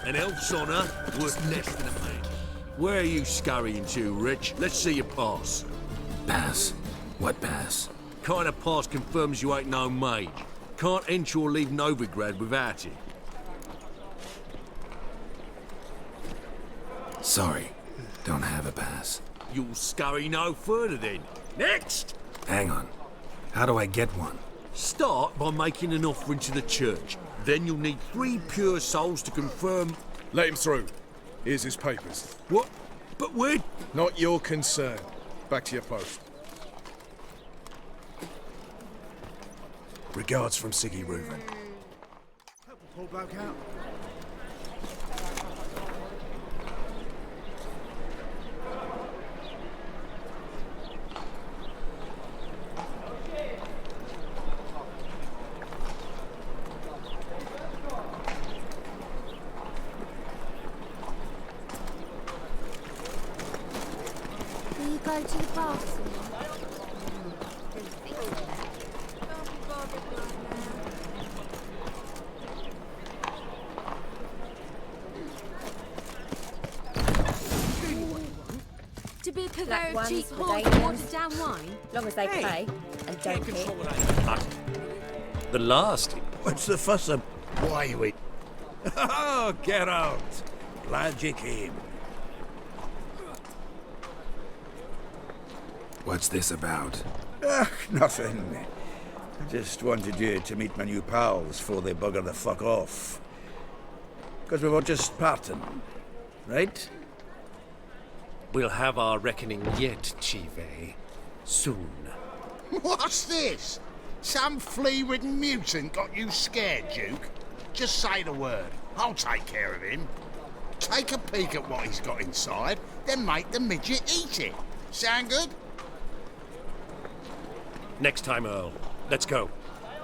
An elf's honour worth less than a man. Where are you scurrying to, Rich? Let's see your pass. Pass? What pass? Kind of pass confirms you ain't no mage. Can't enter or leave Novigrad without it. Sorry, don't have a pass. You'll scurry no further then. Next! Hang on. How do I get one? Start by making an offering to the church. Then you'll need 3 pure souls to confirm... Let him through. Here's his papers. What? But where... Not your concern. Back to your post. Regards from Siggy Reuven. Help the poor bloke out. Will you go to the bathroom? To be a purveyor Black of ones cheap, for poor, Danians. watered-down wine? Long as they pay and don't hit. The last. What's the fuss up? Why you wait? Oh, get out! Glad you came. What's this about? Nothing. I just wanted you to meet my new pals before they bugger the fuck off. Because we were just parting, right? We'll have our reckoning yet, Chive. Soon. What's this? Some flea-ridden mutant got you scared, Duke? Just say the word. I'll take care of him. Take a peek at what he's got inside, then make the midget eat it. Sound good? Next time, Earl. Let's go.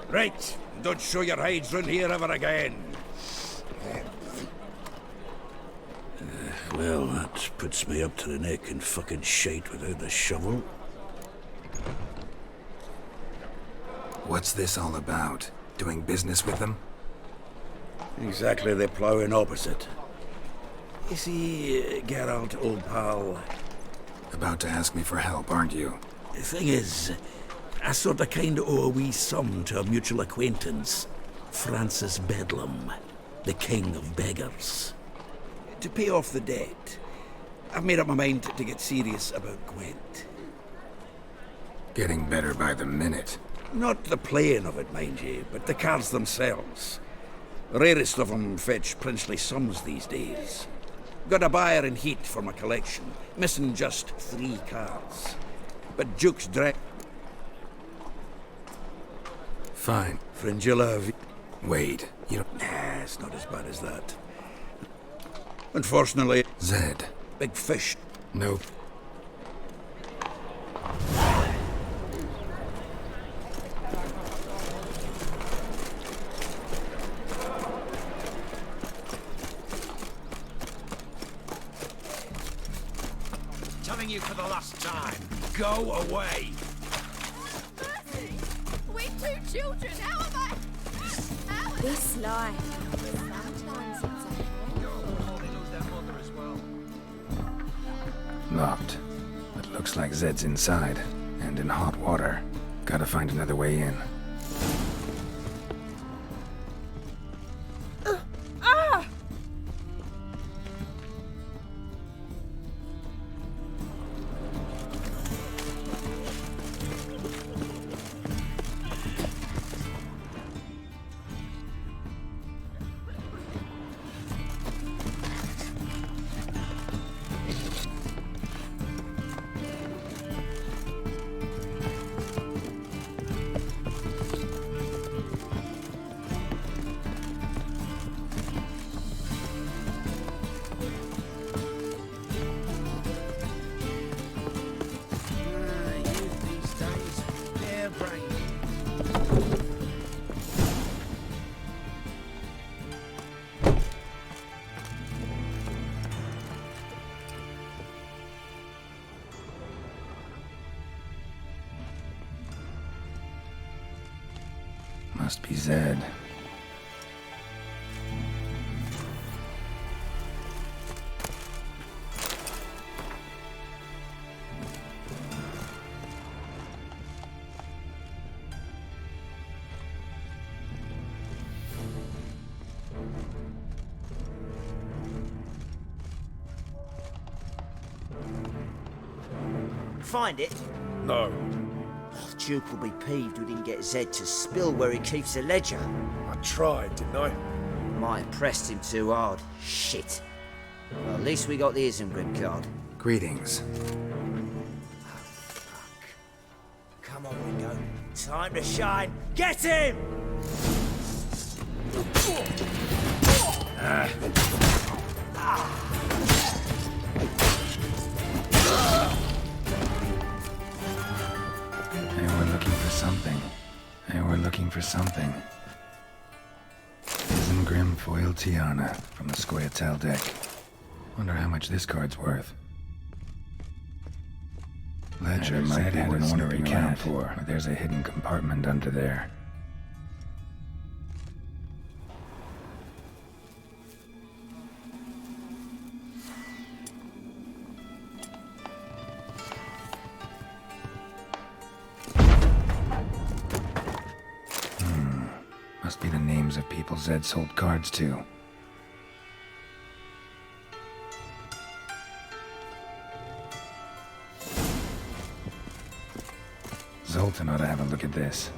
Right. Don't show your hides round here ever again. Well, that puts me up to the neck in fucking shite without the shovel. What's this all about? Doing business with them? Exactly the ploughing opposite. You see, Geralt, old pal, About to ask me for help, aren't you? the thing is, I sort of kind of owe a wee sum to a mutual acquaintance, Francis Bedlam, the king of beggars. To pay off the debt, I've made up my mind to get serious about Gwent. Getting better by the minute. Not the playing of it, mind you, but the cards themselves. Rarest of them fetch princely sums these days. Got a buyer in heat for my collection, missing just 3 cards. But Duke's Fine. Fringilla. Wait, you don't... Nah, it's not as bad as that. Unfortunately, Zed. big fish. Nope. Telling you for the last time. Go away. Mercy! We 2 children, how am I? How am This life. Sometimes it's Locked. But looks like Zed's inside. And in hot water. Gotta find another way in. Must be Zed. find it? No. Oh, Duke will be peeved we didn't get Zed to spill where he keeps the ledger. I tried, didn't I? Might have pressed him too hard. Shit. Well, at least we got the Isengrim card. Greetings. Come on, Ringo. Time to shine. Get him! They were looking for something. They were looking for something. Isengrim foil Tiana from the Scoia'tael deck. Wonder how much this card's worth. Ledger might be worth snooping around for, but there's a hidden compartment under there. Must be the names of people Zed sold cards to. Zoltan ought to have a look at this.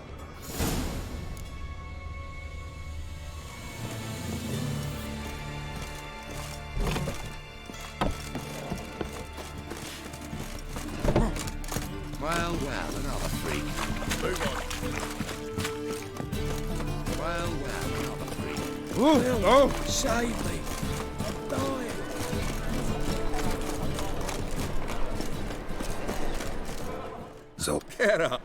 Well, another freak. Move on. Well, another freak. Oh! Save me. I'm dying. Zolt, Get up.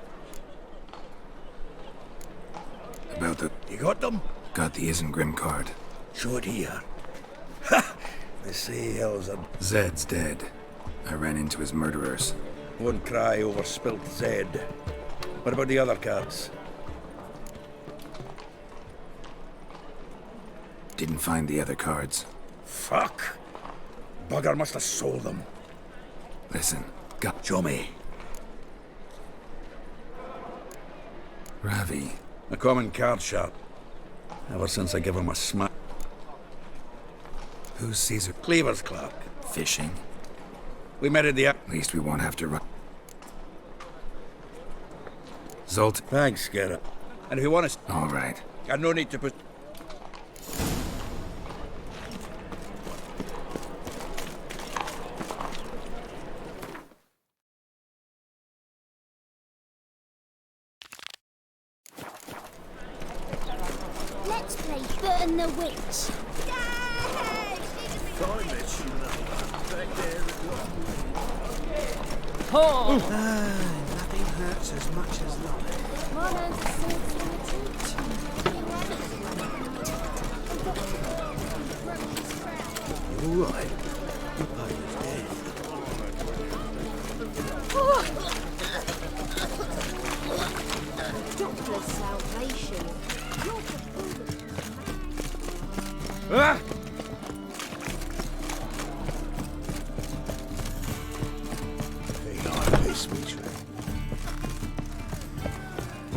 about the... You got them? Got the Isengrim card. Show it here. Ha! They say hell's a... Zed's dead. I ran into his murderers. Won't cry over spilt Zed. What about the other cards? Didn't find the other cards. Fuck. Bugger must have sold them. Listen, got Show me. Ravi. A common card sharp. Ever since I gave him a smack. Who's Caesar? Cleaver's clerk. Fishing? We met at the... At least we won't have to run. Zolt. Thanks, Gerrit. And if you want to... All right. Got no need to put... Let's play Burn the Witch. Nothing hurts as much as love. My man's a sword teach. All right. Bugger's dead. Doctor's salvation. You're the bullet. Ah!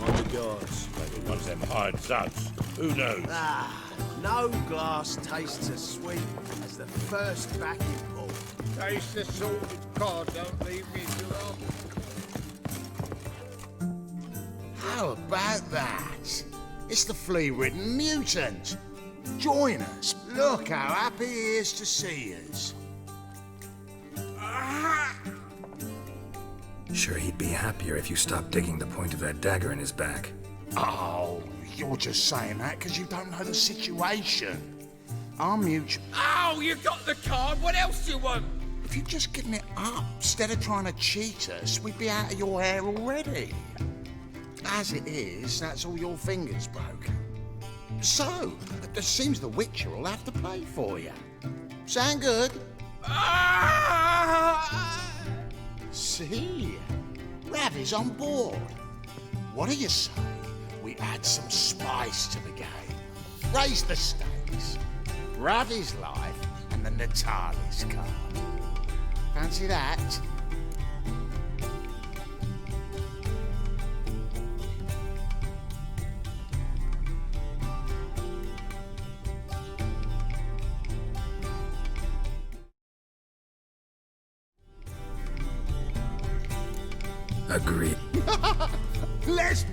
On the gods. Maybe one of them hired zuds. Who knows? No glass tastes as sweet as the first backing pull. Taste the salted cod, don't leave me too long. How about that? It's the flea-ridden mutant. Join us. Look how happy he is to see us. Sure, he'd be happier if you stopped digging the point of that dagger in his back. Oh, you're just saying that because you don't know the situation. Our mutual... Oh, you got the card. What else do you want? If you'd just given it up instead of trying to cheat us, we'd be out of your hair already. As it is, that's all your fingers broken. So, it seems the Witcher will have to pay for you. Sound good? See? Ravi's on board. What do you say we add some spice to the game? Raise the stakes. Ravi's life and the Natalis card. Fancy that? Agreed. Let's...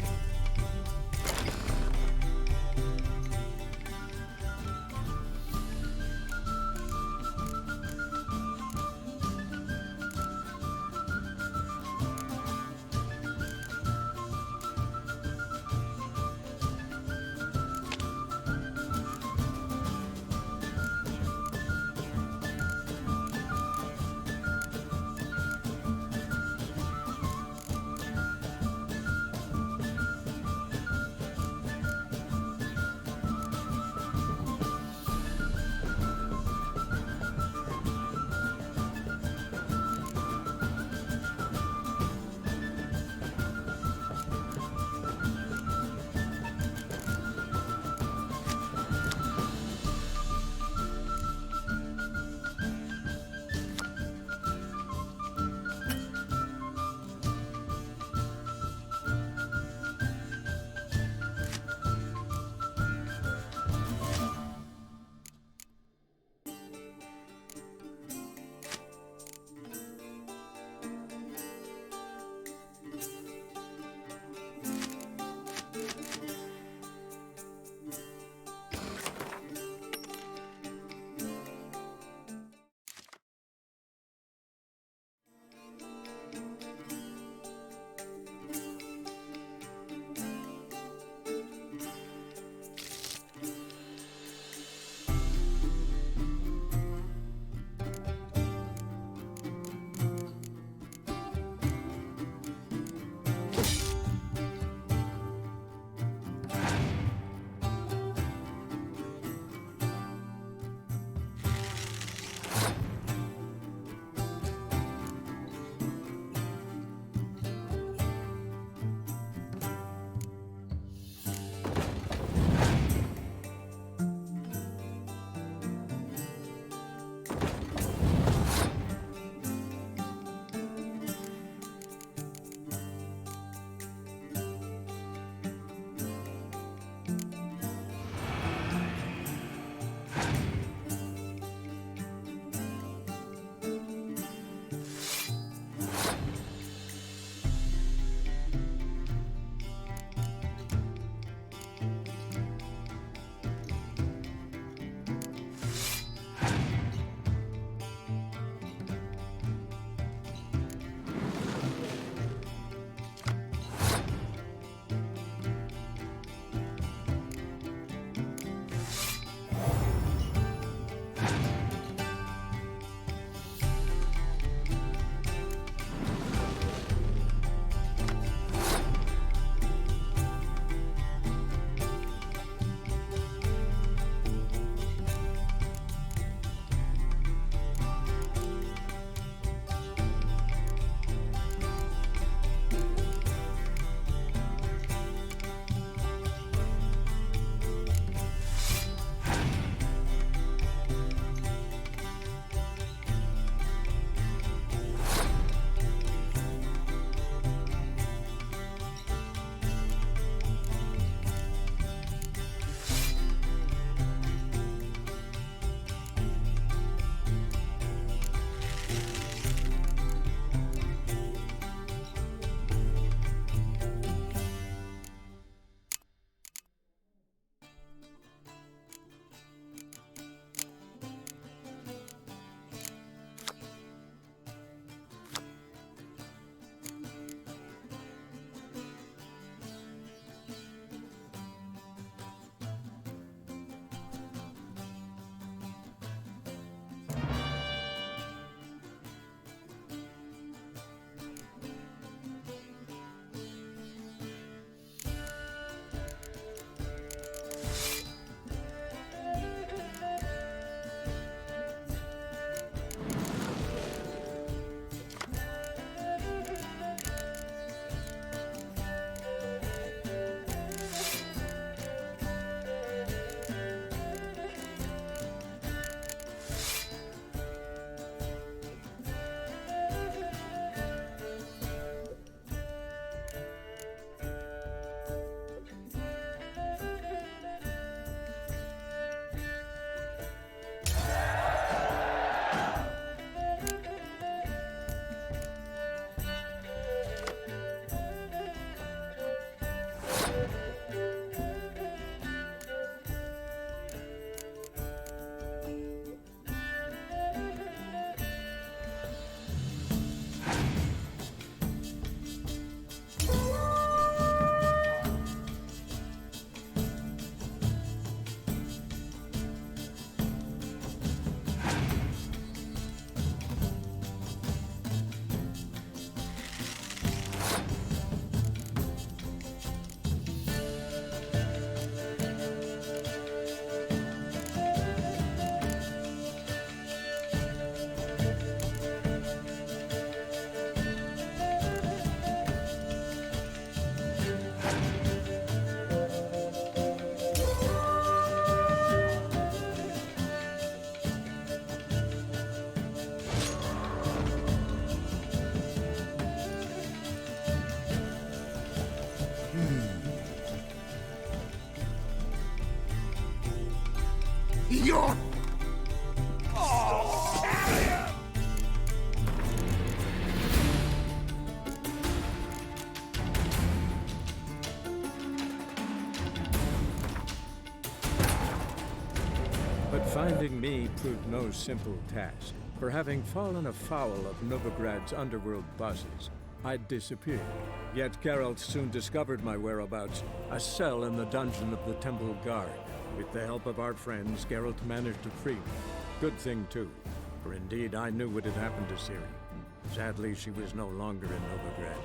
You're... But finding me proved no simple task. For having fallen afoul of Novigrad's underworld bosses, I'd disappeared. Yet Geralt soon discovered my whereabouts, a cell in the dungeon of the Temple Guard. With the help of our friends, Geralt managed to free me. Good thing, too, for indeed I knew what had happened to Ciri. Sadly, she was no longer in Novigrad.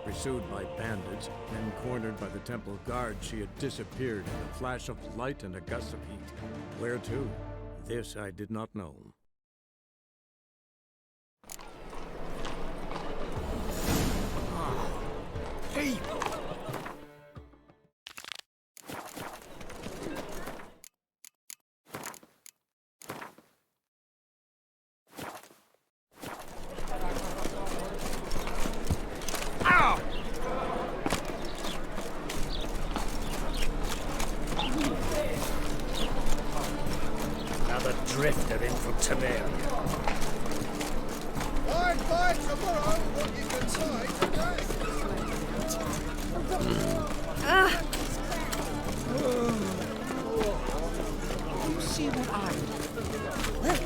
Pursued by bandits, then cornered by the Temple Guard, she had disappeared in a flash of light and a gust of heat. Where to? This I did not know. Hey! Another drifter in from Temeria. Fine, tomorrow, what you can say today. You see what I do? Well,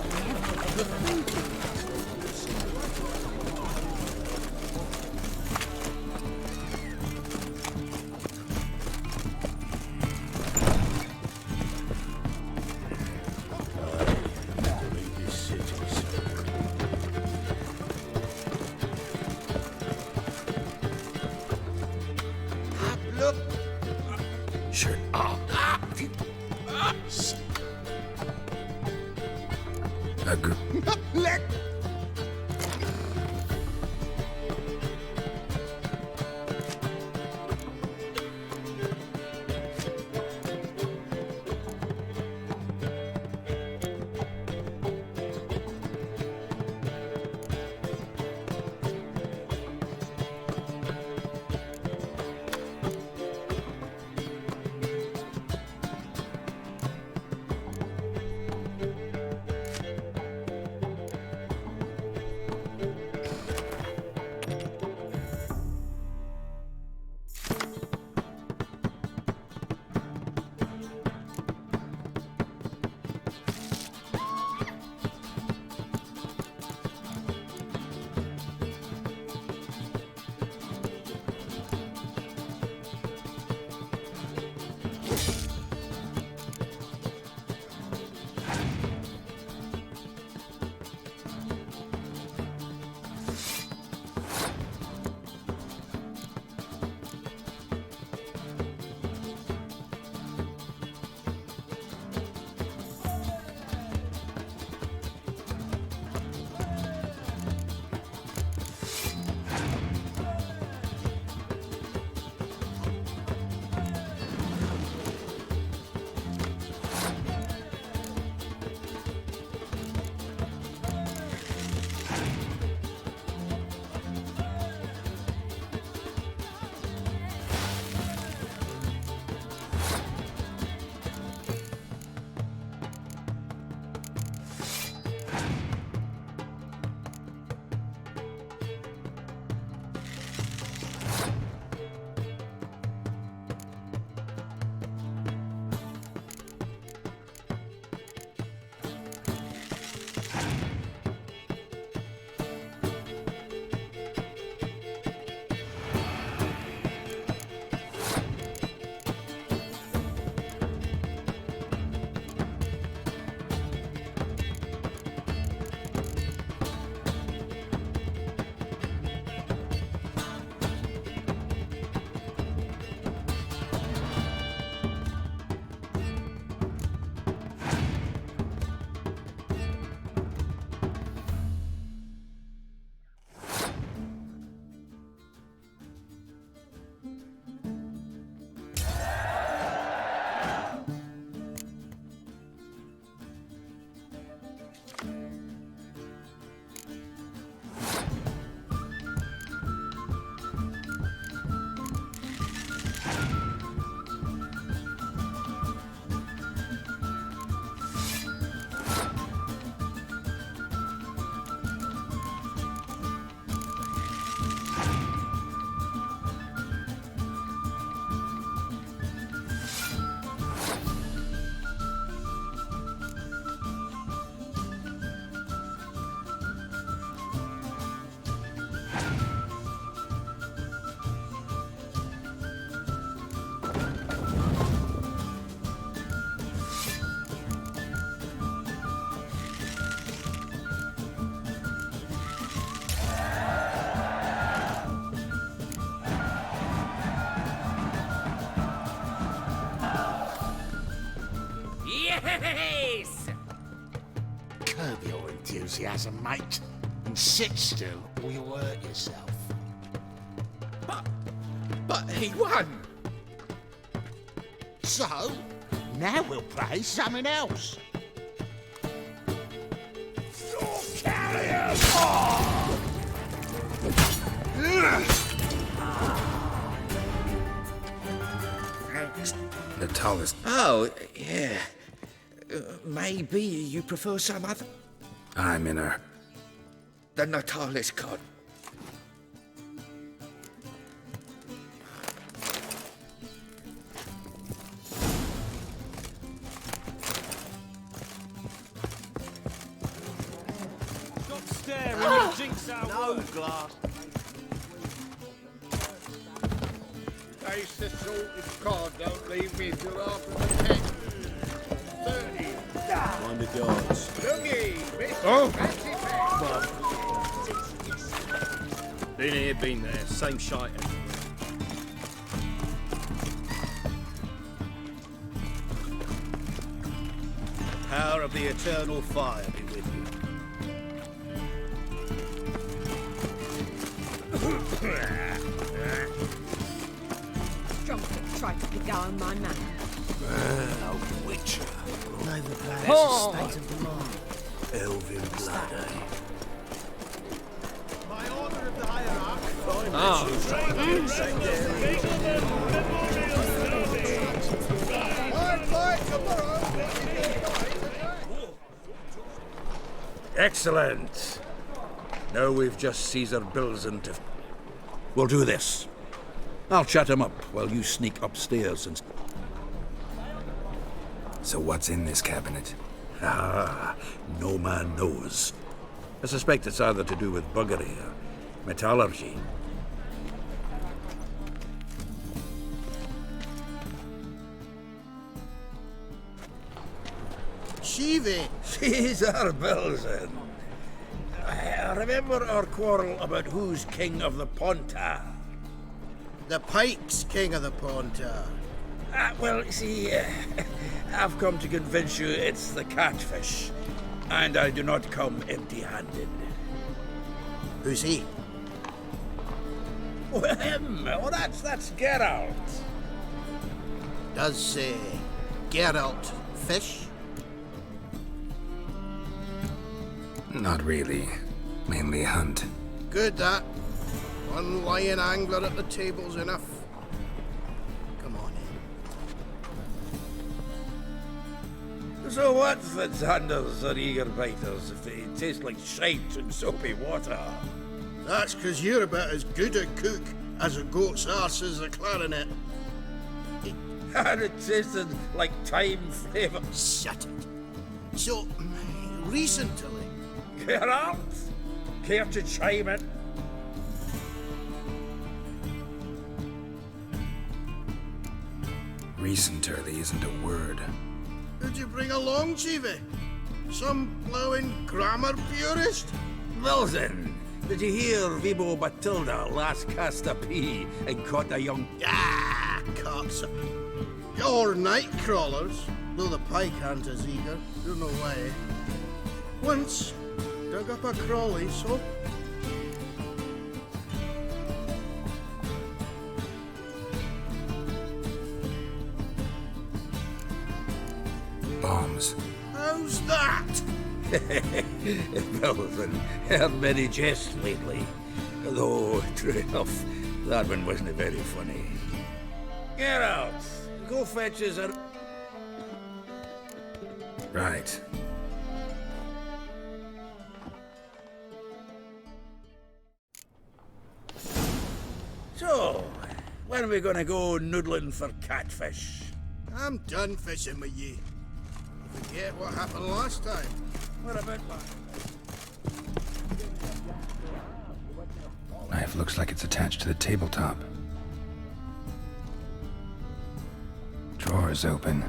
Look! Shut up. Let... Yes! Curb your enthusiasm, mate, and sit still or you'll hurt yourself. But he won. So, now we'll play something else. The tallest. Oh, yeah. Maybe you prefer some other... I'm in her. The Natalis God. Stop staring, you jinx our work. Glass. Taste the salted cod, don't leave me till after the 10. 30. Mind the guards. Looky, Mr. Oh. Fancy Pants. Been here, been there. Same shite. Power of the eternal fire be with you. Drumstick tried to beguile my man. Well, Witcher. Oh. Elven blood, eh? By order of the hierarch. Excellent. Now we've just Caesar bills and... We'll do this. I'll chat him up while you sneak upstairs and... So what's in this cabinet? Ah, no man knows. I suspect it's either to do with buggery or metallurgy. Sheevy. Caesar Belzen. Remember our quarrel about who's king of the Pontar? The Pike's king of the Pontar. Well, see, I've come to convince you it's the catfish, and I do not come empty-handed. Who's he? Well, him. Oh, that's Geralt. Does Geralt fish? Not really. Mainly hunt. Good that. One lion angler at the table's enough. Come on in. So what's the Zanders or eager biters if they taste like shite and soapy water? That's 'cause you're about as good a cook as a goat's arse is a clarinet. And it tasted like thyme flavour. Shut it. So, recently... Geralt, care to chime in? Recently isn't a word. Who'd you bring along, Chiefy? Some blowing grammar purist? Wilson, did you hear Vibo Batilda last cast a pea and caught a young... Ah, cops. You're night crawlers, though the pike aren't as eager. Don't know why. Once, dug up a crawly, so... Bombs. How's that? Wilson, heard many jests lately. Though, true enough, that one wasn't very funny. Get out! Go fetch us a... Right. So, when are we gonna go noodling for catfish? I'm done fishing with you. Forget what happened last time. What about... Knife looks like it's attached to the tabletop. Drawer's open.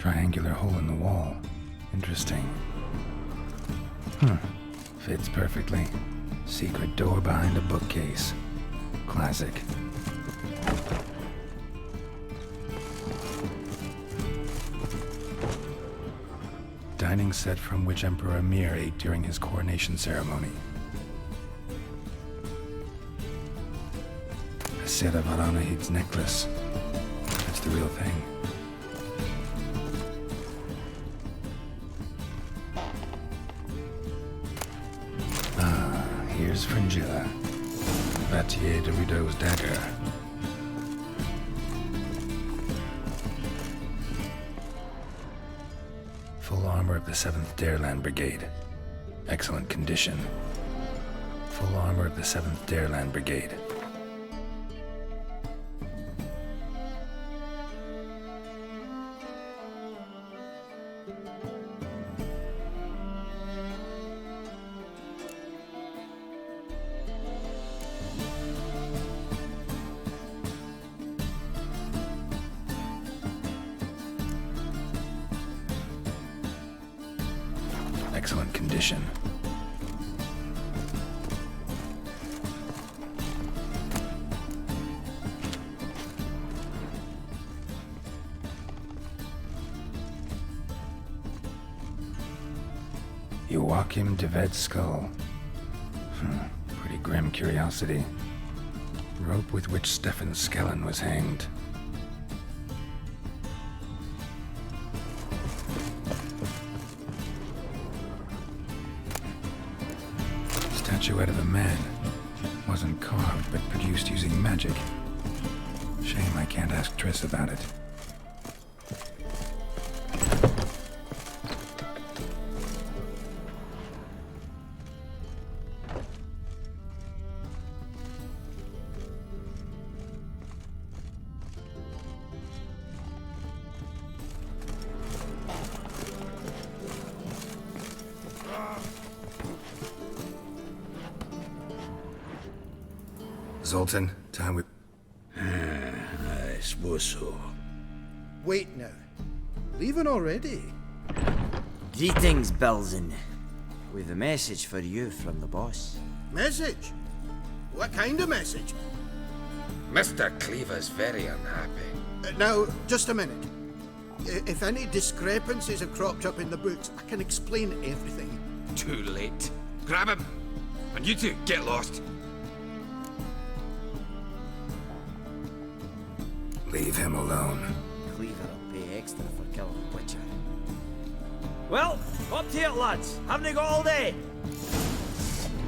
Triangular hole in the wall. Interesting. Fits perfectly. Secret door behind a bookcase. Classic. Dining set from which Emperor Mir ate during his coronation ceremony. A set of Aranahid's necklace. That's the real thing. Here's Fringilla. Batier de Rideau's dagger. Full armor of the 7th Dareland Brigade. Excellent condition. Full armor of the 7th Dareland Brigade. Excellent condition. Joachim de Ved's skull. Pretty grim curiosity. Rope with which Stefan Skellen was hanged. Statuette of a man. Wasn't carved, but produced using magic. Shame I can't ask Triss about it. Zoltan, time we... I suppose so. Wait now. Leaving already? Greetings, Belzen. We've a message for you from the boss. Message? What kind of message? Mr. Cleaver's very unhappy. Now, just a minute. If any discrepancies have cropped up in the books, I can explain everything. Too late. Grab him! And you two, get lost. Leave him alone. Cleaver will pay extra for killing a Witcher. Well, up to it, lads. Haven't they got all day?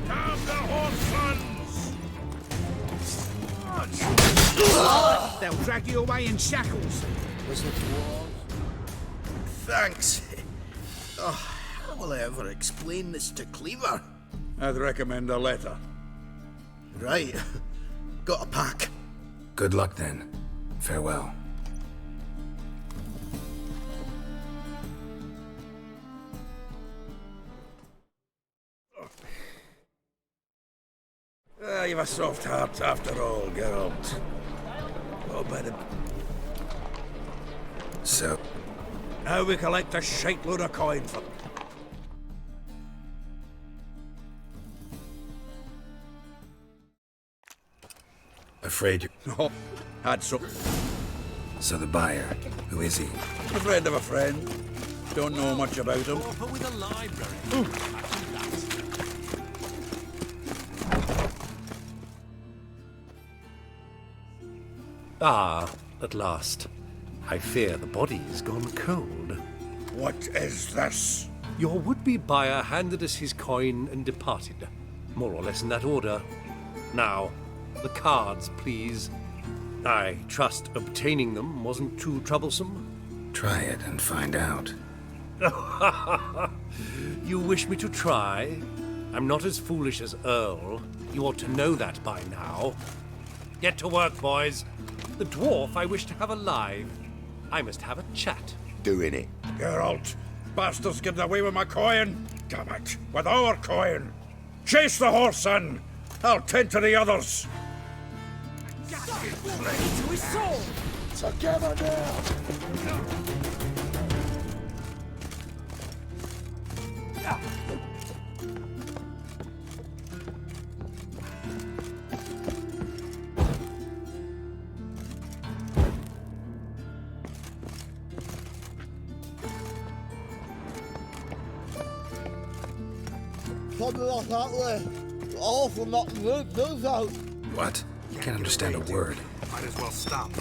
Calm the horse sons! They'll drag you away in shackles. Was it dwarves? Thanks. Oh, how will I ever explain this to Cleaver? I'd recommend a letter. Right. Got a pack. Good luck then. Farewell. You've a soft heart after all, Geralt. Oh, but So, now we collect a shite-load of coin for... afraid you... Oh, had some... So the buyer, who is he? A friend of a friend. Don't know much about him. But with a library. Ah, at last. I fear the body's gone cold. What is this? Your would-be buyer handed us his coin and departed. More or less in that order. Now, the cards, please. I trust obtaining them wasn't too troublesome. Try it and find out. You wish me to try? I'm not as foolish as Earl. You ought to know that by now. Get to work, boys. The dwarf I wish to have alive. I must have a chat. Doing it. Geralt, bastards getting away with my coin. Damn it, with our coin. Chase the horse, son. I'll tend to the others. To his soul! Together now. Something like that way. Awful not to move those out. What? Can't understand a word. Might as well stop.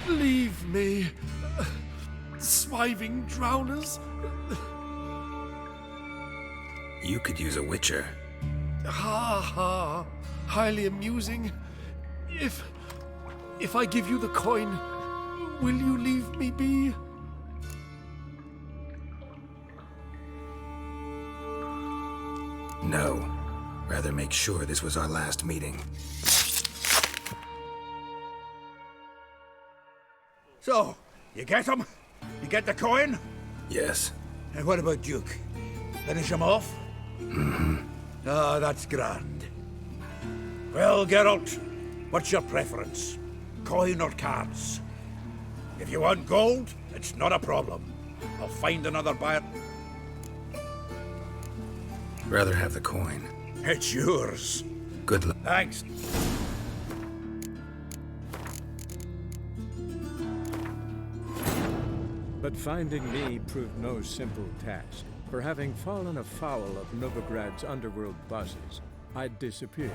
Leave me, swiving drowners. You could use a witcher. Ha ha, highly amusing. If I give you the coin, will you leave me be? No. Rather make sure this was our last meeting. So, you get him? You get the coin? Yes. And what about Duke? Finish him off? Mm-hmm. Ah, that's grand. Well, Geralt, what's your preference? Coin or cards? If you want gold, it's not a problem. I'll find another buyer. Rather have the coin. It's yours. Good luck. Thanks. But finding me proved no simple task. For having fallen afoul of Novigrad's underworld bosses, I'd disappeared.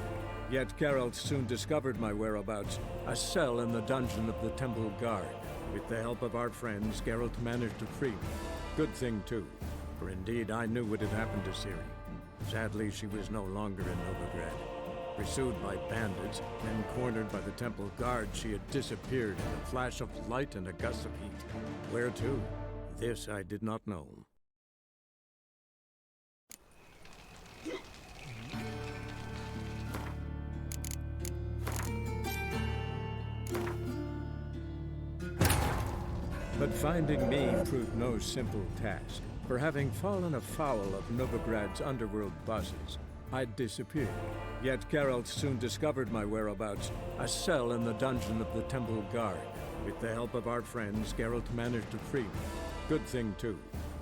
Yet Geralt soon discovered my whereabouts, a cell in the dungeon of the Temple Guard. With the help of our friends, Geralt managed to free me. Good thing, too, for indeed I knew what had happened to Ciri. Sadly, she was no longer in Novigrad. Pursued by bandits, then cornered by the Temple Guard, she had disappeared in a flash of light and a gust of heat. Where to? This I did not know. But finding me proved no simple task. For having fallen afoul of Novigrad's underworld bosses, I'd disappeared. Yet Geralt soon discovered my whereabouts, a cell in the dungeon of the Temple Guard. With the help of our friends, Geralt managed to free me. Good thing, too,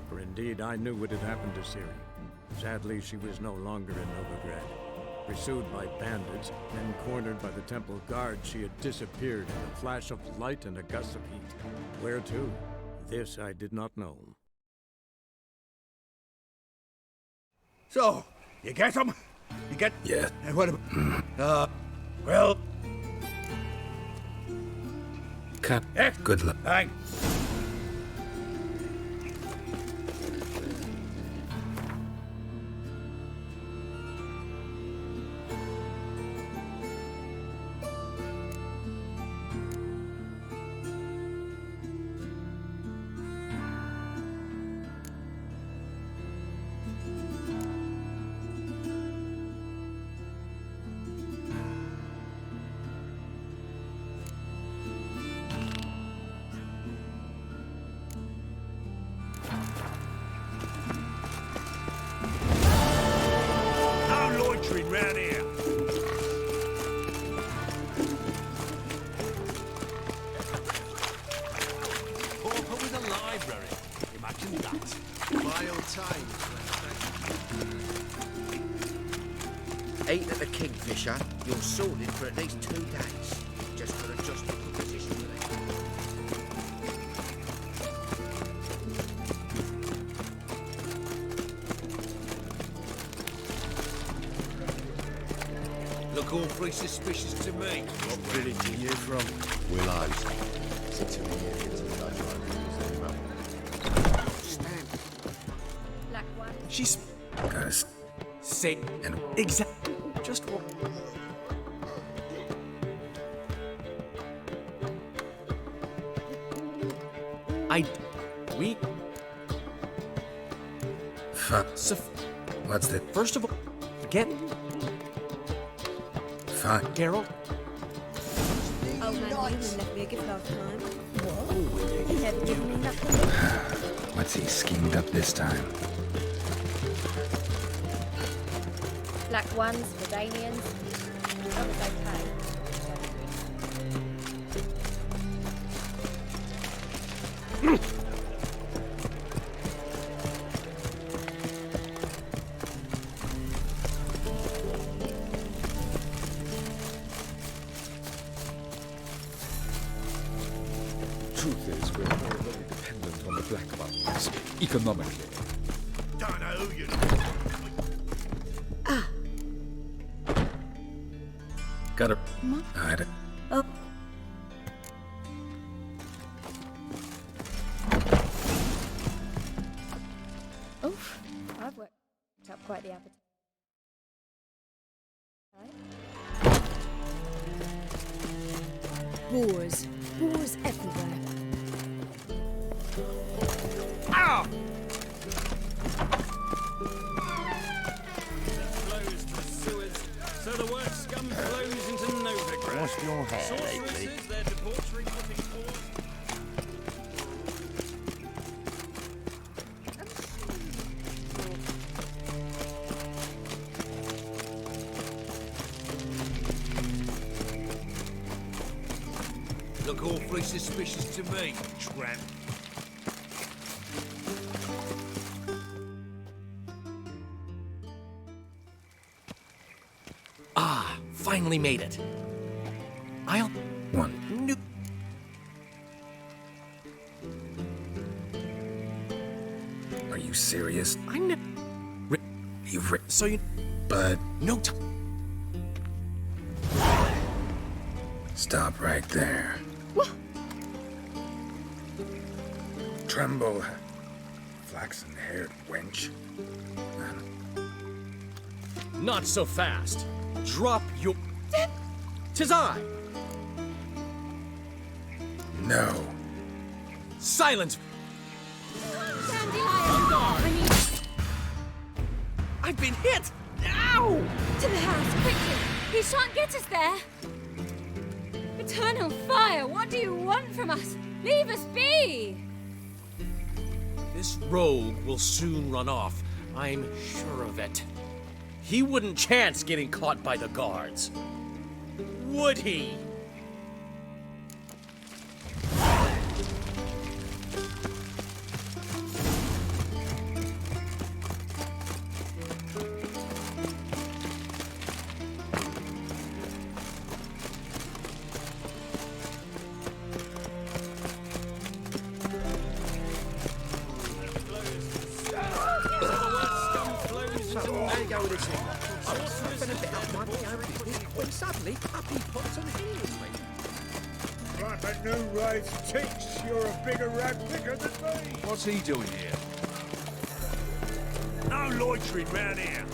for indeed I knew what had happened to Ciri. Sadly, she was no longer in Novigrad. Pursued by bandits, then cornered by the Temple Guard, she had disappeared in a flash of light and a gust of heat. Where to? This I did not know. So, you get him? You get... Yeah. And what about... well... Cut. Good luck. Thanks. Round here. Pauper with a library. Imagine that. Wild times. Eat at the Kingfisher, you're sorted for at least 2 days. Just gotta adjust your position to that. Look awfully suspicious to me. What village are you from? Willows. Black one. She's got us say and exact just what we fuck. What's the first of all? Forget. Fuck, Geralt. Oh man, you left me a gift last time. What? You never given me nothing. What's he schemed up this time? Black ones for Danians. How would they pay? Truth is, we're all very dependent on the black markets, economically. Don't know who you Got her. Hide it. Oh. Oof. I've worked up quite the appetite. Wars. Wars everywhere. Ow! Flows to sewers, so the word scum flows into Novigrad. What's your hair lately? Sorceresses, their debauchery putting forth. Look awfully suspicious to me, tramp. Ah, finally made it. I'll... One. No. Are you serious? I'm not... You've written So you... Bud. No time. Stop right there. What? Tremble, flaxen-haired wench. Not so fast. Drop your... 'Tis I. No. Silence! I've been hit! Ow! To the house, quickly! He shan't get us there! Eternal fire, what do you want from us? Leave us be! This rogue will soon run off. I'm sure of it. He wouldn't chance getting caught by the guards. Would he? That new rise thinks you're a bigger rat picker than me. What's he doing here? No loitering round here.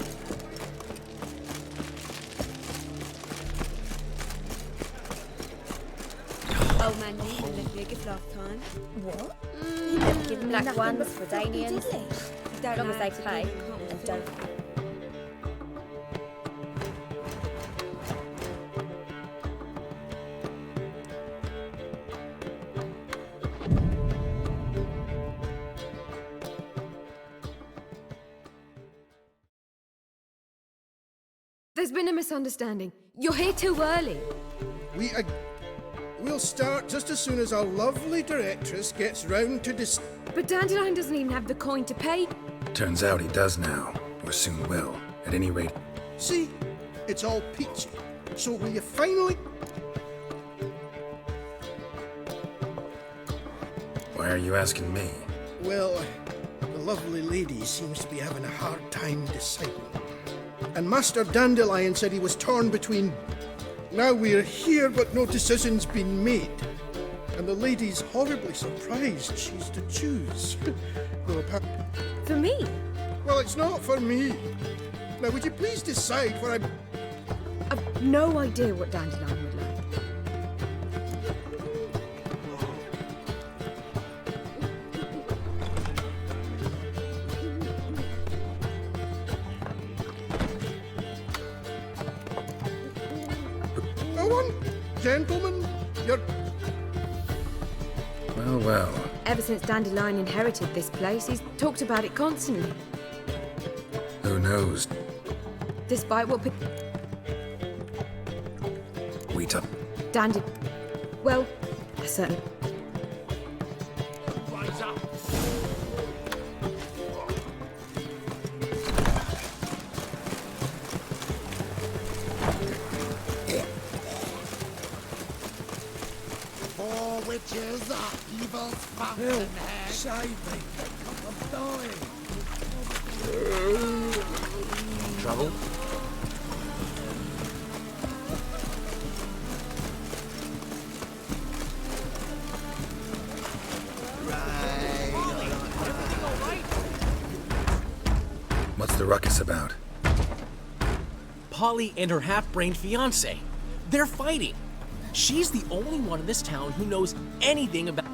Oh man, you left me a gift last time. What? You never given me Black nothing ones but for fucking Danians. dilly. As long as they pay and and don't. There's been a misunderstanding. You're here too early. We'll start just as soon as our lovely directress gets round to But Dandelion doesn't even have the coin to pay. Turns out he does now, or soon will. At any rate, See, it's all peachy. So will you finally... Why are you asking me? Well, the lovely lady seems to be having a hard time deciding. And Master Dandelion said he was torn between... Now we're here, but no decision's been made. And the lady's horribly surprised she's to choose. Though apparently... For me? Well, it's not for me. Now, would you please decide what I'm... I've no idea what Dandelion would like. Go on, gentlemen. You're... Well, well. Ever since Dandelion inherited this place, he's talked about it constantly. Who knows? Despite what... We took. Well, I certainly... Rise up. Four witches are evil's fountainhead. Save me. I'm dying. Trouble? What's the ruckus about? Polly and her half-brained fiancé. They're fighting. She's the only one in this town who knows anything about...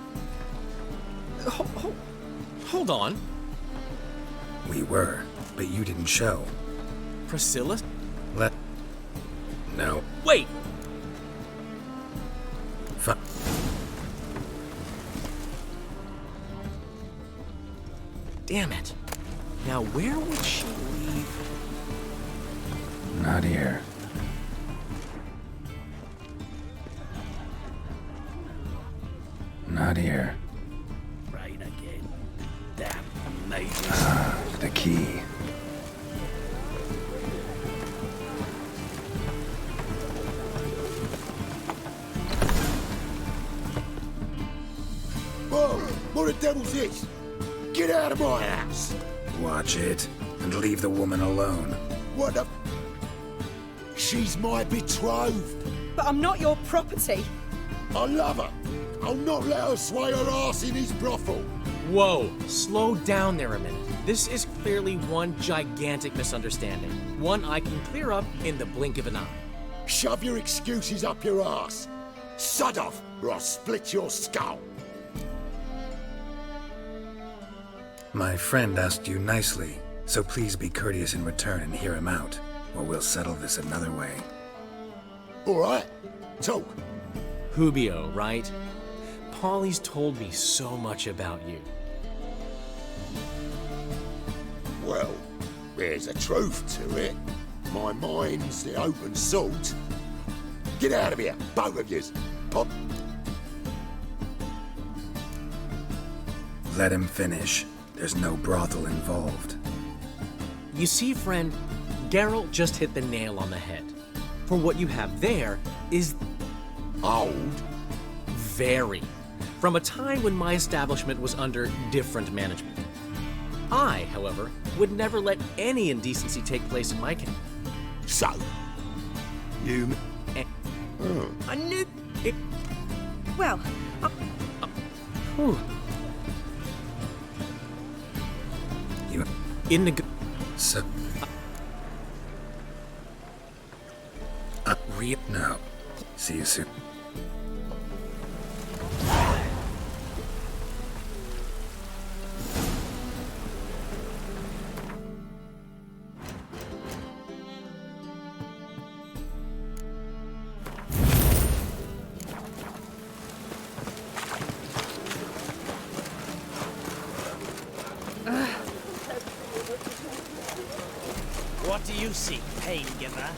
Hold on. We were, but you didn't show. Priscilla? No. Wait! Damn it. Now where would she leave? Not here. Not here. Rain again. Damn mages. The key. Whoa! What the devil's this? Get out of my house! Watch it, and leave the woman alone. What the... She's my betrothed. But I'm not your property. I love her. I'll not let her sway her ass in his brothel. Whoa, slow down there a minute. This is clearly one gigantic misunderstanding. One I can clear up in the blink of an eye. Shove your excuses up your ass. Sod off, or I'll split your skull. My friend asked you nicely, so please be courteous in return and hear him out, or we'll settle this another way. All right, talk. Hubio, right? Polly's told me so much about you. Well, there's a truth to it. My mind's the open salt. Get out of here, both of yous. Pop. Let him finish. There's no brothel involved. You see, friend, Geralt just hit the nail on the head. For what you have there is... old? Very. From a time when my establishment was under different management. I, however, would never let any indecency take place in my camp. So? You... I knew it... Well, Whew. You... In the... So... Real... No. See you soon. What do you seek, pain giver?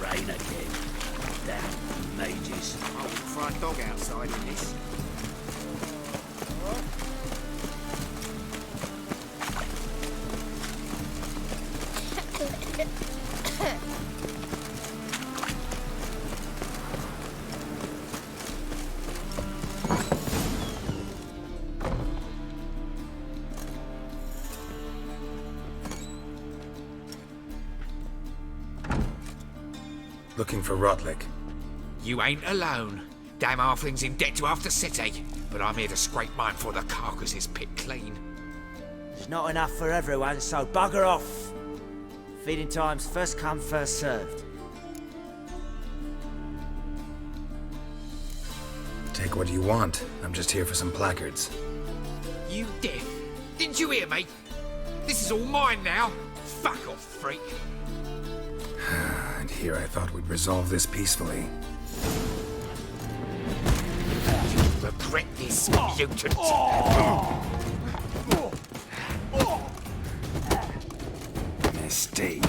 Rain again. Damn mages. I wouldn't fry a dog outside in this. Looking for Rotlick. You ain't alone. Damn halfling's in debt to half the city. But I'm here to scrape mine for the carcass is picked clean. There's not enough for everyone, so bugger off. Feeding time's first come, first served. Take what you want. I'm just here for some placards. You deaf? Didn't you hear me? This is all mine now. Fuck off, freak. And here I thought we'd resolve this peacefully. You regret this, mutant. Mistake.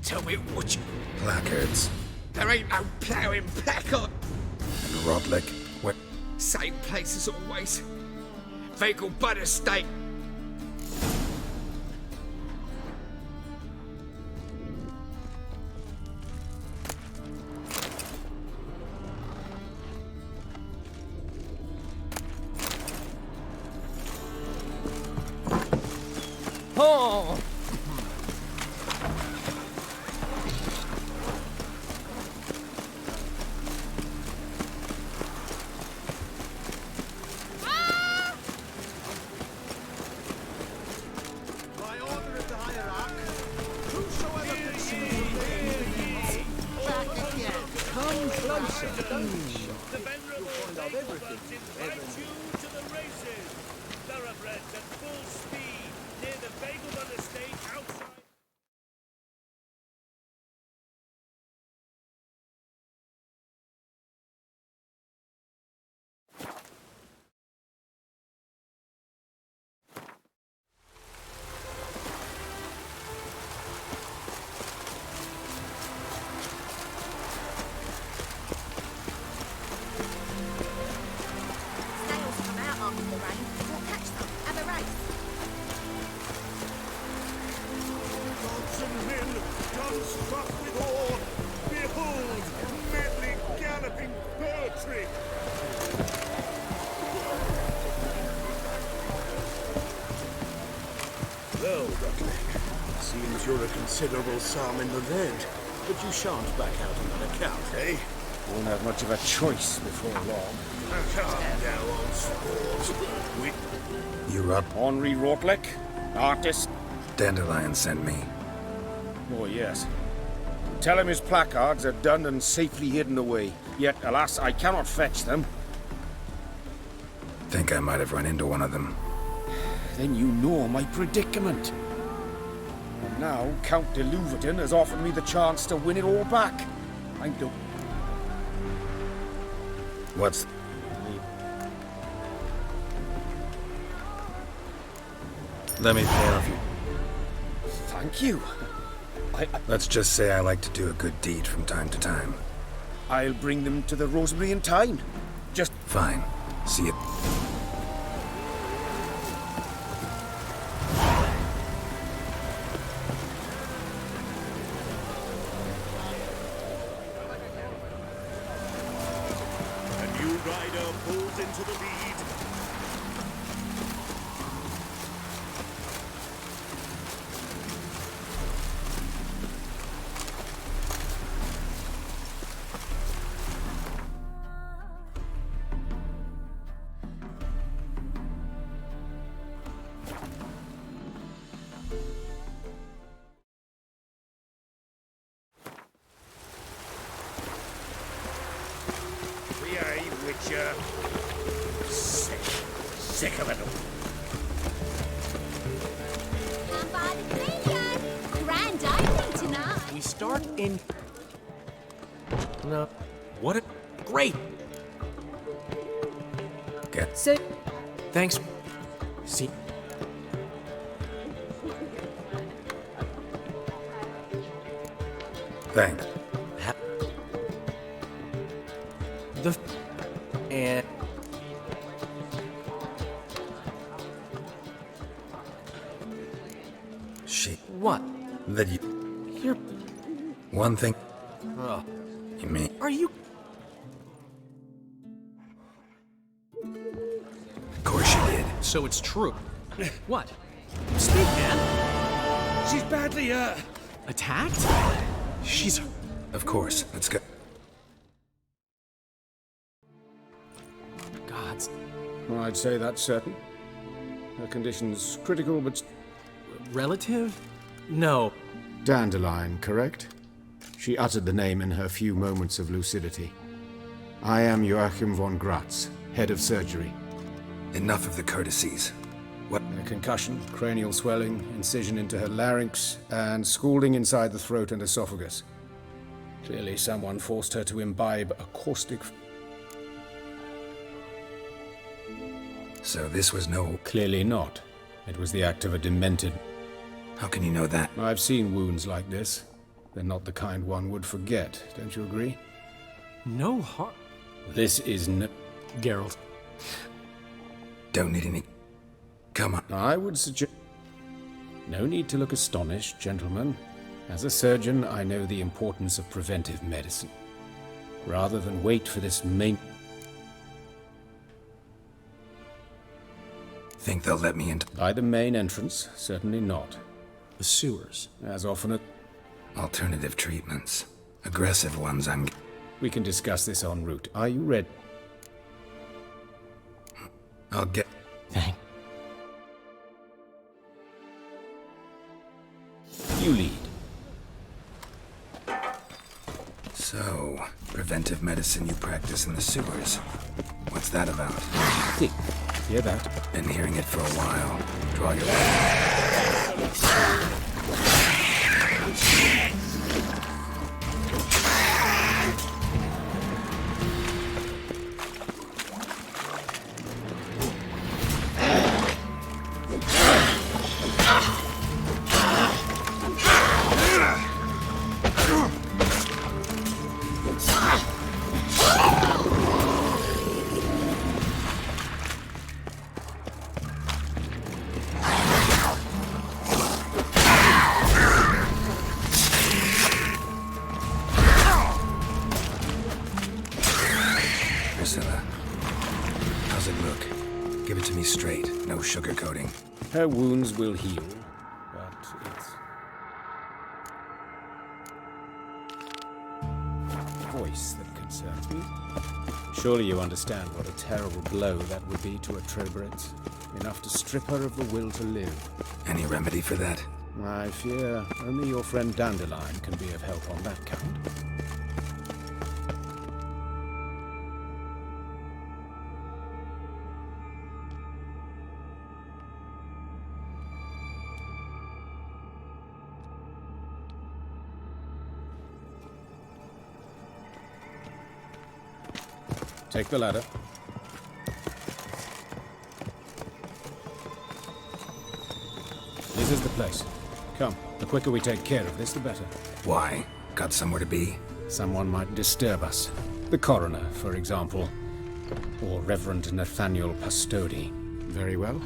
Tell me what you... Placards. There ain't no ploughing placard. And Rotlick, what? Same place as always. Vehicle butter steak. Oh! By order of the hierarch, whosoever can see back again. Come closer, don't be shy. The venerable Vagabonds invite you to the races. Thoroughbreds at full speed near the Vagabond estate outside. Snails come out after the rain. We'll catch them. Have a race. Gods and men, guns struck with ore. Behold, medley galloping poetry. Well, Rutlick, seems you're a considerable sum in the lead, but you shan't back out on that account, eh? Won't have much of a choice before long. Calm down, old sport. You up? Henri Rotlick, artist. Dandelion sent me. Oh, yes. Tell him his placards are done and safely hidden away. Yet, alas, I cannot fetch them. Think I might have run into one of them. Then you know my predicament. And now Count de Louverton has offered me the chance to win it all back. I don't... What's... Let me pay off you. Thank you. Let's just say I like to do a good deed from time to time. I'll bring them to the Rosemary in time. Just... Fine. See you. A new rider pulls into the lead. Behave, Witcher. Sick of it all. Come by the stadium. Grand opening tonight. We start in... No. What a... Great! Get... So, Thanks. See... Thanks. The... And... Shit. What? That you... You're... One thing... Oh. You mean... Are you... Of course you did. So it's true. What? speak, man. She's badly, attacked? She's... Of course. Let's go. Gods. I'd say that's certain. Her condition's critical, but... Relative? No. Dandelion, correct? She uttered the name in her few moments of lucidity. I am Joachim von Gratz, head of surgery. Enough of the courtesies. What? A concussion, cranial swelling, incision into her larynx, and scalding inside the throat and esophagus. Clearly someone forced her to imbibe a caustic... So this was no... Clearly not. It was the act of a demented... How can you know that? I've seen wounds like this. They're not the kind one would forget, don't you agree? No harm. This is no... Geralt. Don't need any... Come on. I would suggest... No need to look astonished, gentlemen. As a surgeon, I know the importance of preventive medicine. Rather than wait for this main... Think they'll let me in? By the main entrance, certainly not. The sewers. As often at... Alternative treatments. Aggressive ones, I'm... We can discuss this en route. Are you ready? I'll get... Thank... You lead. So, preventive medicine you practice in the sewers. What's that about? Think. Hear that? Been hearing it for a while. Draw your... Sugarcoating. Her wounds will heal, but it's... voice that concerns me. Surely you understand what a terrible blow that would be to a Trobredt. Enough to strip her of the will to live. Any remedy for that? I fear only your friend Dandelion can be of help on that count. Take the ladder. This is the place. Come, the quicker we take care of this, the better. Why? Got somewhere to be? Someone might disturb us. The coroner, for example. Or Reverend Nathaniel Pastodi. Very well.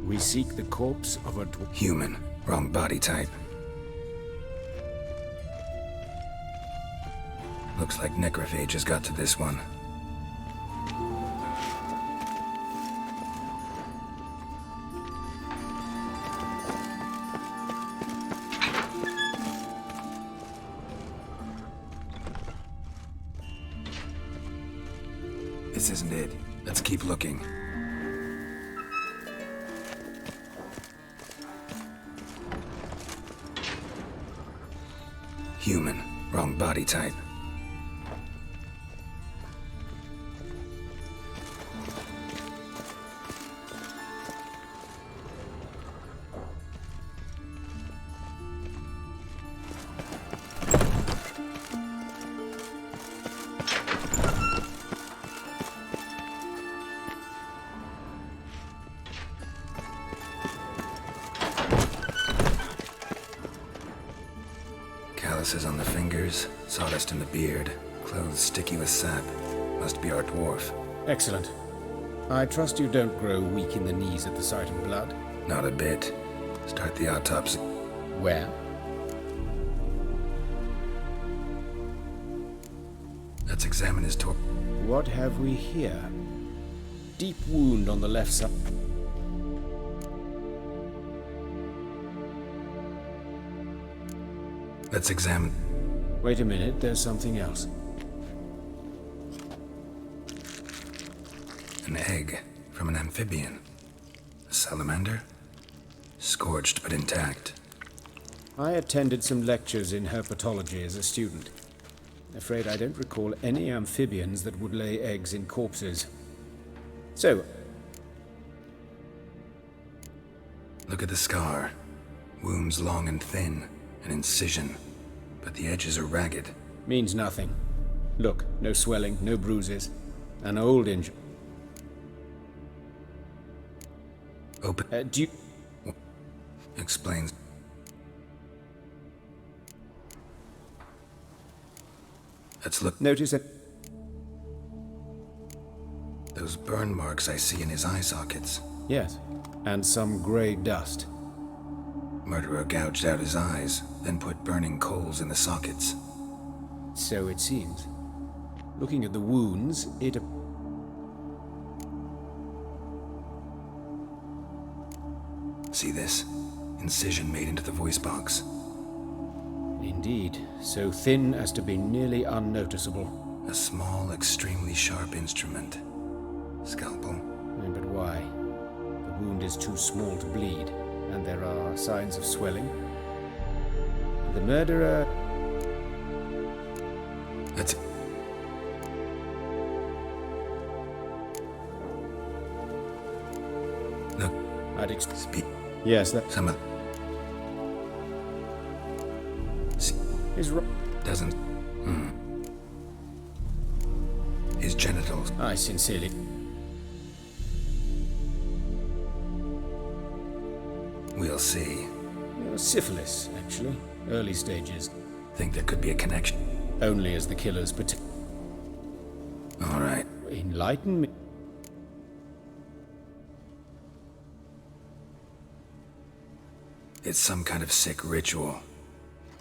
We seek the corpse of a... Human. Wrong body type. Looks like necrophage has got to this one. This isn't it. Let's keep looking. Human. Wrong body type. Calluses on the fingers, sawdust in the beard, clothes sticky with sap. Must be our dwarf. Excellent. I trust you don't grow weak in the knees at the sight of blood? Not a bit. Start the autopsy. Where? Let's examine his torso. What have we here? Deep wound on the left side. Let's examine. Wait a minute, there's something else. An egg from an amphibian. A salamander? Scorched but intact. I attended some lectures in herpetology as a student. Afraid I don't recall any amphibians that would lay eggs in corpses. So, look at the scar. Wounds long and thin. An incision. But the edges are ragged. means nothing. Look, no swelling, no bruises. An old injury. Open. Do you... Explains. Let's look. Notice that... Those burn marks I see in his eye sockets. Yes, and some grey dust. Murderer gouged out his eyes, then put burning coals in the sockets. So it seems. Looking at the wounds, it... See this? Incision made into the voice box. Indeed, so thin as to be nearly unnoticeable. A small, extremely sharp instrument. Scalpel. But why? The wound is too small to bleed, and there are signs of swelling. The murderer... That's it. Look. I'd speak. Yes, that... Some of... His... Doesn't... His genitals. I sincerely... We'll see. Syphilis, actually. Early stages. Think there could be a connection? Only as the killer's All right. Enlighten me. It's some kind of sick ritual.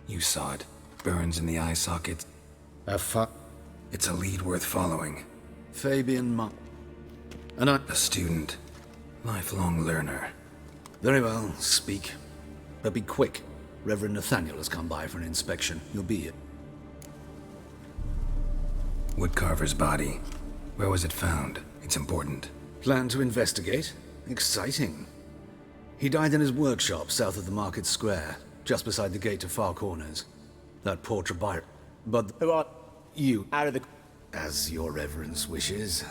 You saw it. Burns in the eye sockets. It's a lead worth following. Fabian Monk. And A student. Lifelong learner. Very well, speak. But be quick. Reverend Nathaniel has come by for an inspection. You'll be here. Woodcarver's body. Where was it found? It's important. Plan to investigate? Exciting. He died in his workshop south of the market square, just beside the gate to Far Corners. That poor Trebire. But who are you? Out of the... As your reverence wishes.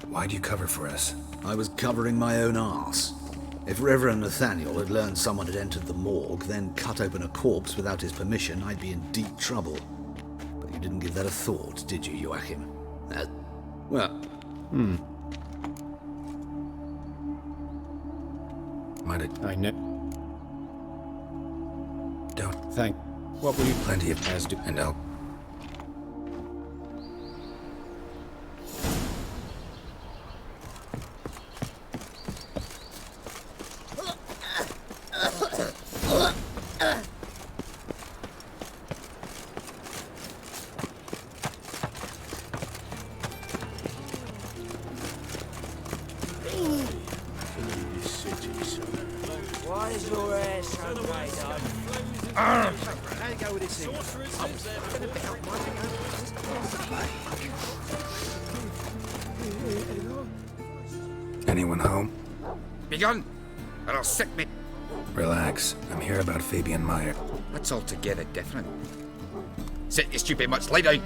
Why'd you cover for us? I was covering my own arse. If Reverend Nathaniel had learned someone had entered the morgue, then cut open a corpse without his permission, I'd be in deep trouble. But you didn't give that a thought, did you, Joachim? Well... Might have... I know. Don't... Thank... What will you... Plenty of... As do... And I'll... Why is your hair so grey, dog? How you go with this thing? Anyone home? Begun, or I'll sick me. Relax. I'm here about Fabian Meyer. That's altogether different. Sit, you stupid much. Lie down.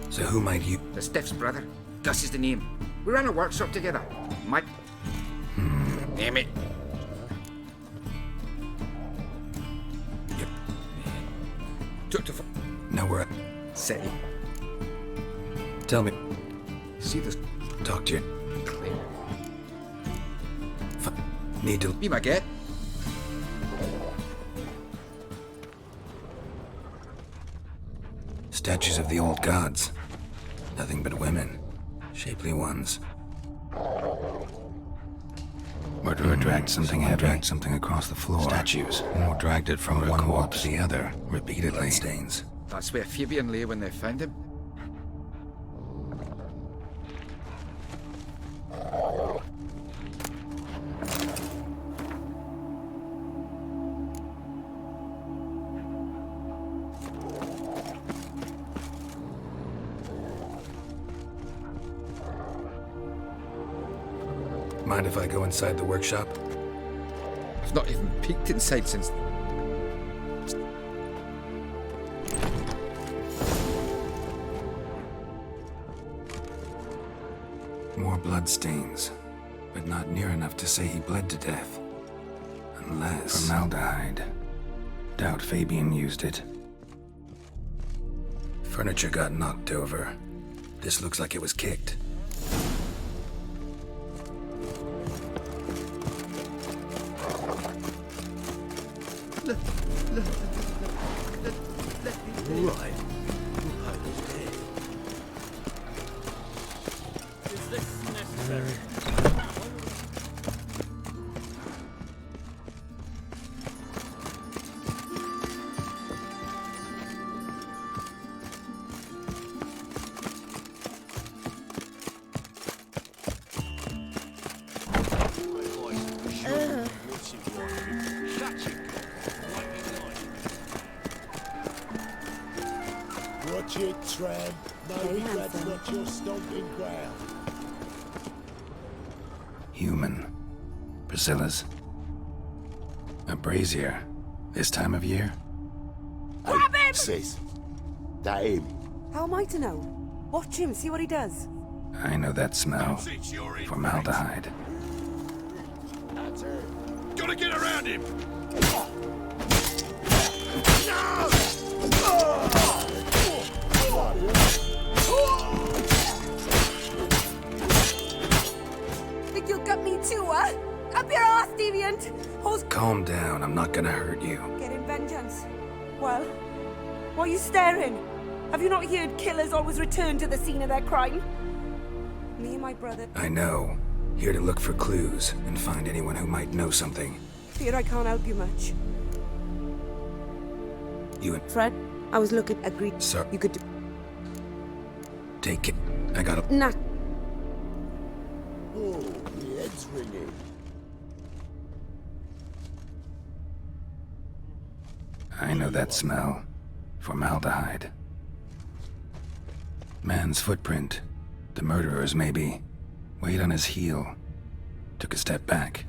So who might you... The Stiff's brother. Gus is the name. We ran a workshop together. Mike. Name it. Took to... Nowhere. City. Tell me. See this... Talk to you. Need to... Be my get. Statues of the old gods. Nothing but women. Shapely ones. Murderer dragged something heavy. Dragged something across the floor. Statues. Or dragged it from one wall to the other, repeatedly. Bloodstains. That's where Fabian lay when they found him. Mind if I go inside the workshop? I've not even peeked inside since... More bloodstains, but not near enough to say he bled to death. Unless... Formaldehyde. Doubt Fabian used it. Furniture got knocked over. This looks like it was kicked. Right. Is this necessary? Watch it, tramp. No regrets, not your stomping ground. Human. Priscilla's. A brazier. This time of year? Grab him! Sis, that him. How am I to know? Watch him, see what he does. I know that smell. Formaldehyde. Gotta get around him! Think you'll gut me too, huh? Up your ass, deviant! Calm down, I'm not gonna hurt you. Getting vengeance. Well, why are you staring? Have you not heard killers always return to the scene of their crime? Me and my brother... I know. Here to look for clues and find anyone who might know something. Fear I can't help you much. You and... Fred, I was looking at Greek. Sir. You could do... Take it. I gotta... Nah. Oh, the head's ringing. I know that smell. Formaldehyde. Man's footprint. The murderer's, maybe. Weight on his heel. Took a step back.